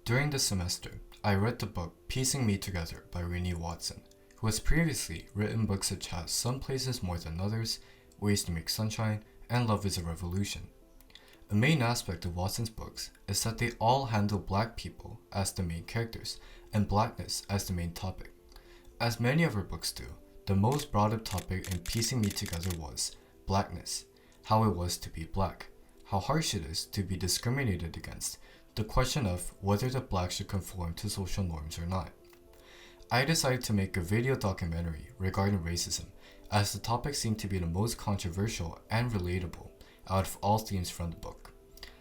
During the semester, I read the book Piecing Me Together by Renee Watson, who has previously written books such as Some Places More Than Others, Ways to Make Sunshine, and Love is a Revolution. A main aspect of Watson's books is that they all handle black people as the main characters and blackness as the main topic. As many of her books do, the most brought up topic in Piecing Me Together was blackness, how it was to be black, how harsh it is to be discriminated against, the question of whether the black should conform to social norms or not. I decided to make a video documentary regarding racism, as the topic seemed to be the most controversial and relatable out of all themes from the book.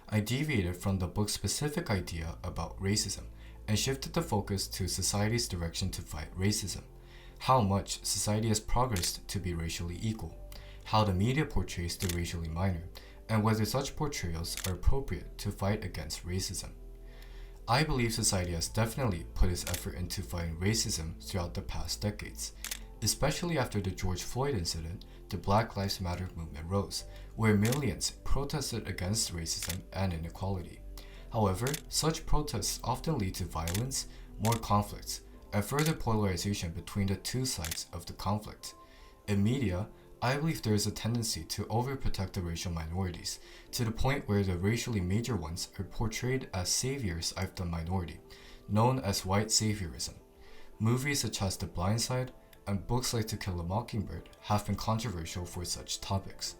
I deviated from the book's specific idea about racism and shifted the focus to society's direction to fight racism, how much society has progressed to be racially equal, how the media portrays the racially minor, and whether such portrayals are appropriate to fight against racism. I believe society has definitely put its effort into fighting racism throughout the past decades, especially after the George Floyd incident. The Black Lives Matter movement rose, where millions protested against racism and inequality. However, such protests often lead to violence, more conflicts, and further polarization between the two sides of the conflict. In media, I believe there is a tendency to overprotect the racial minorities, to the point where the racially major ones are portrayed as saviors of the minority, known as white saviorism. Movies such as The Blind Side and books like To Kill a Mockingbird have been controversial for such topics.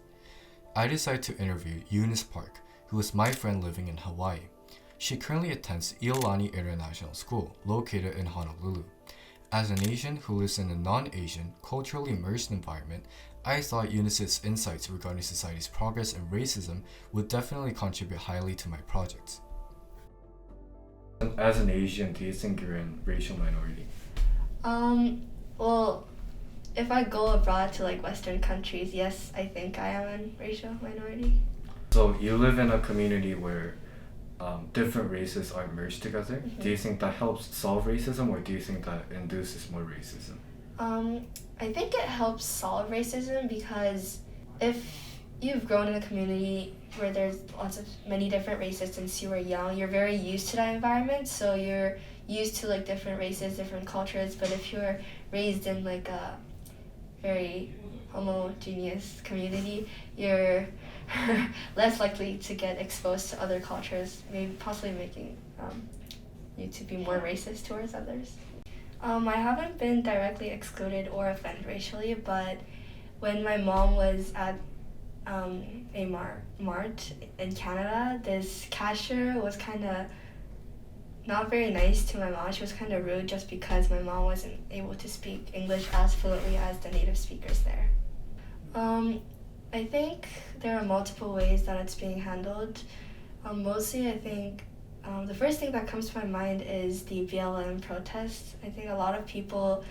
I decided to interview Eunice Park, who is my friend living in Hawaii. She currently attends Iolani International School, located in Honolulu. As an Asian who lives in a non-Asian, culturally immersed environment, I thought Eunice's insights regarding society's progress and racism would definitely contribute highly to my project. As an Asian, do you think you're in racial minority? Well, if I go abroad to Western countries, yes, I think I am in racial minority. So you live in a community where different races are merged together. Mm-hmm. Do you think that helps solve racism, or do you think that induces more racism? I think it helps solve racism because if you've grown in a community where there's many different races since you were young, you're very used to that environment, so you're used to different races, different cultures. But if you're raised in a very homogeneous community, you're less likely to get exposed to other cultures, maybe possibly making you to be more racist towards others. I haven't been directly excluded or offended racially, but when my mom was at a mart in Canada, this cashier was kind of not very nice to my mom. She was kind of rude just because my mom wasn't able to speak English as fluently as the native speakers there. I think there are multiple ways that it's being handled. Mostly, I think the first thing that comes to my mind is the BLM protests. I think a lot of people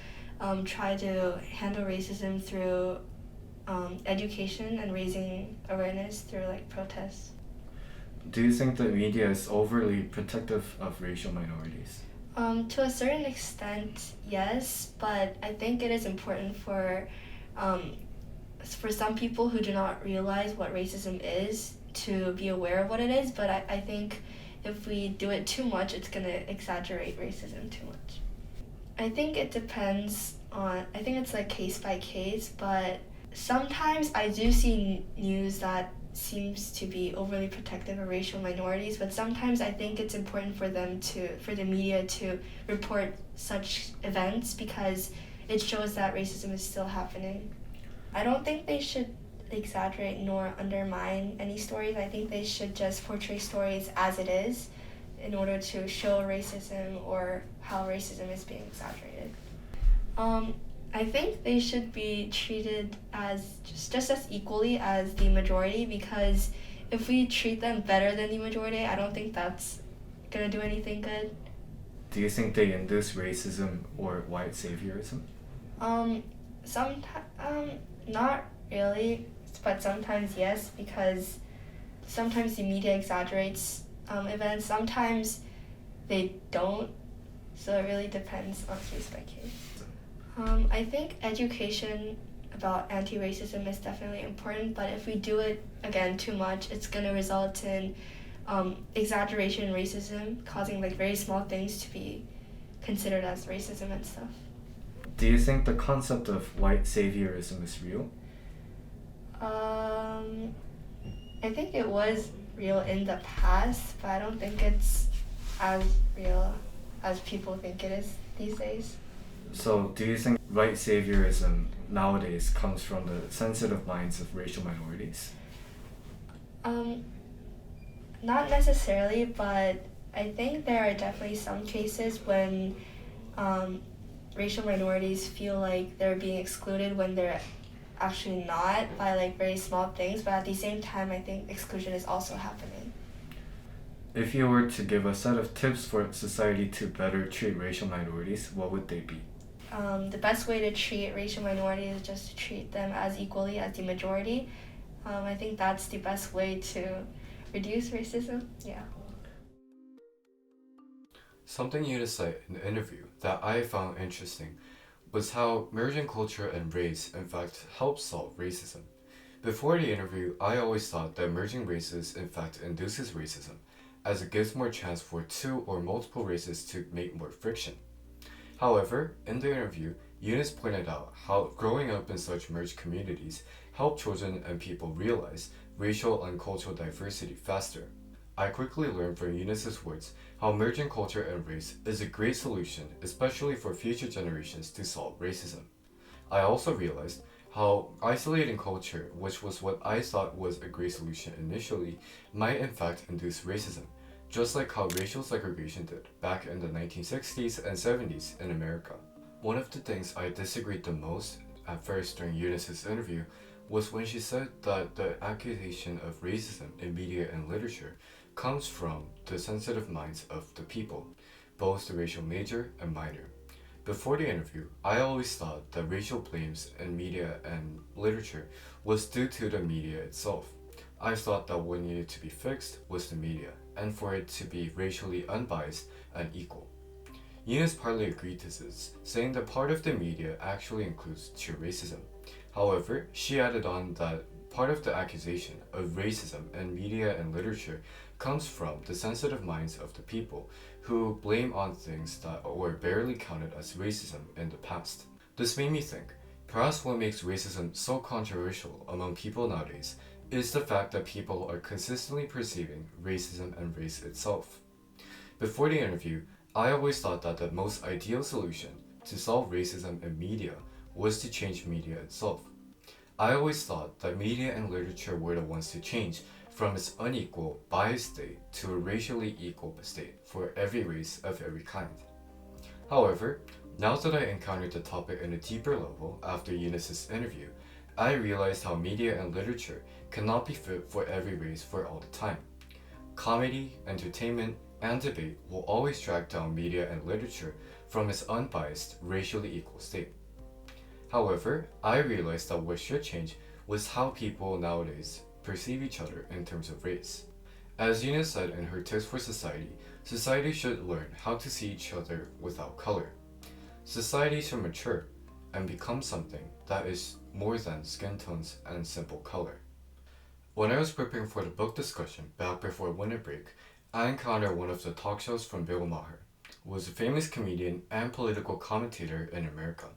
try to handle racism through education and raising awareness through protests. Do you think the media is overly protective of racial minorities? To a certain extent, yes, but I think it is important for some people who do not realize what racism is to be aware of what it is, but I think if we do it too much, it's going to exaggerate racism too much. I think it depends on, I think it's case by case, but sometimes I do see news that seems to be overly protective of racial minorities, but sometimes I think it's important for the media to report such events because it shows that racism is still happening. I don't think they should exaggerate nor undermine any stories. I think they should just portray stories as it is in order to show racism or how racism is being exaggerated. I think they should be treated as just as equally as the majority, because if we treat them better than the majority, I don't think that's gonna do anything good. Do you think they induce racism or white saviorism? Not really, but sometimes yes, because sometimes the media exaggerates events, sometimes they don't, so it really depends on case by case. I think education about anti-racism is definitely important, but if we do it again too much, it's going to result in exaggeration and racism, causing like very small things to be considered as racism and stuff. Do you think the concept of white saviorism is real? I think it was real in the past, but I don't think it's as real as people think it is these days. So, do you think white saviorism nowadays comes from the sensitive minds of racial minorities? Not necessarily, but I think there are definitely some cases when racial minorities feel like they're being excluded when they're actually not, by like very small things, but at the same time I think exclusion is also happening. If you were to give a set of tips for society to better treat racial minorities, what would they be? The best way to treat racial minorities is just to treat them as equally as the majority. I think that's the best way to reduce racism. Yeah. Something you said in the interview that I found interesting was how merging culture and race in fact helps solve racism. Before the interview, I always thought that merging races in fact induces racism, as it gives more chance for two or multiple races to make more friction. However, in the interview, Eunice pointed out how growing up in such merged communities help children and people realize racial and cultural diversity faster. I quickly learned from Eunice's words how merging culture and race is a great solution, especially for future generations to solve racism. I also realized how isolating culture, which was what I thought was a great solution initially, might in fact induce racism, just like how racial segregation did back in the 1960s and 70s in America. One of the things I disagreed the most at first during Eunice's interview was when she said that the accusation of racism in media and literature comes from the sensitive minds of the people, both the racial major and minor. Before the interview, I always thought that racial blames in media and literature was due to the media itself. I thought that what needed to be fixed was the media, and for it to be racially unbiased and equal. Eunice partly agreed to this, saying that part of the media actually includes true racism. However, she added on that part of the accusation of racism in media and literature comes from the sensitive minds of the people who blame on things that were barely counted as racism in the past. This made me think, perhaps what makes racism so controversial among people nowadays is the fact that people are consistently perceiving racism and race itself. Before the interview, I always thought that the most ideal solution to solve racism in media was to change media itself. I always thought that media and literature were the ones to change from its unequal, biased state to a racially equal state for every race of every kind. However, now that I encountered the topic in a deeper level after Eunice's interview, I realized how media and literature cannot be fit for every race for all the time. Comedy, entertainment, and debate will always drag down media and literature from its unbiased, racially equal state. However, I realized that what should change was how people nowadays perceive each other in terms of race. As Eunice said in her tips for society should learn how to see each other without color. Society should mature and become something that is more than skin tones and simple color. When I was preparing for the book discussion back before winter break, I encountered one of the talk shows from Bill Maher, who was a famous comedian and political commentator in America.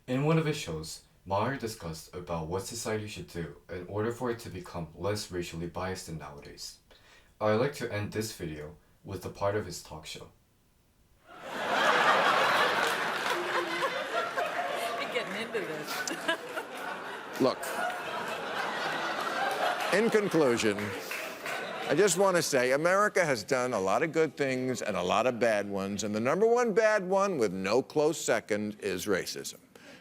In one of his shows, Maher discussed about what society should do in order for it to become less racially biased than nowadays. I would like to end this video with a part of his talk show. You're getting into this. Look, in conclusion, I just want to say America has done a lot of good things and a lot of bad ones, and the number one bad one with no close second is racism.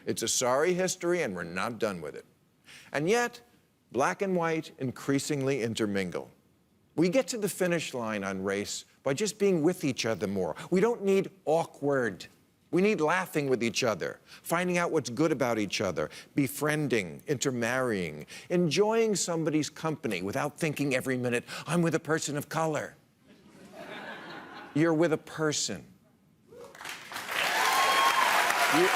It's a sorry history, and we're not done with it. And yet, black and white increasingly intermingle. We get to the finish line on race by just being with each other more. We don't need awkward. We need laughing with each other, finding out what's good about each other, befriending, intermarrying, enjoying somebody's company without thinking every minute, I'm with a person of color. You're with a person. You